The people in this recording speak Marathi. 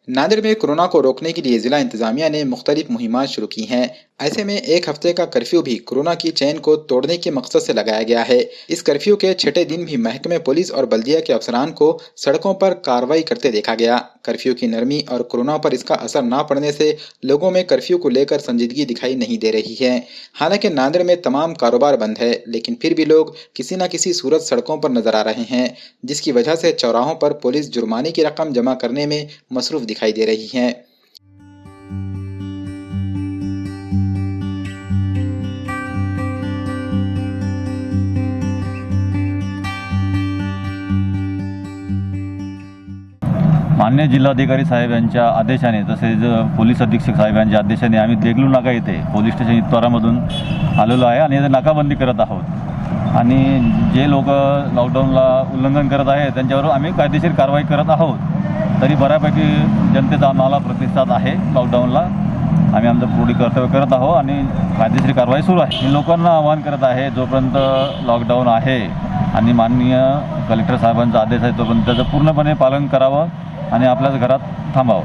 नांदेड़ में कोरोना को रोकने के लिए जिला इंतजामिया ने मुख्तलिफ मुहिमात शुरू की हैं। ऐसे में एक हफ्ते का कर्फ्यू भी कोरोना की चेन को तोड़ने के मकसद से लगाया गया है। इस कर्फ्यू के छठे दिन भी महकमे पुलिस और बल्दिया के अफसरान को सड़कों पर कार्रवाई करते देखा गया। कर्फ्यू की नरमी और कोरोना पर इसका असर न पड़ने से लोगों में कर्फ्यू को लेकर संजीदगी दिखाई नहीं दे रही है। हालांकि नांदेड़ में तमाम कारोबार बंद है, लेकिन फिर भी लोग किसी न किसी सूरत सड़कों पर नजर आ रहे हैं, जिसकी वजह से चौराहों पर पुलिस जुर्माने की रकम जमा करने में मसरूफ दिखाई दे रही है। मान्य जिल्हाधिकारी साहेब यांच्या आदेशाने तसेच पोलीस अधीक्षक साहेबांच्या आदेशाने आम्ही देगलू नाका येथे पोलीस स्टेशन इतवारामधून आलेलो आहे आणि नाकाबंदी करत आहोत आणि जे लोक लॉकडाऊनला उल्लंघन करत आहे त्यांच्यावर आम्ही कायदेशीर कारवाई करत आहोत। तरी बऱ्यापैकी जनतेचा आम्हाला प्रतिसाद आहे। लॉकडाऊनला आम्ही आमचं पुढे कर्तव्य करत आहोत आणि कायदेशीर कारवाई सुरू आहे। मी लोकांना आवाहन करत आहे, जोपर्यंत लॉकडाऊन आहे आणि माननीय कलेक्टर साहेबांचा आदेश आहे तोपर्यंत त्याचं पूर्णपणे पालन करावं आणि आपल्याच घरात थांबावं।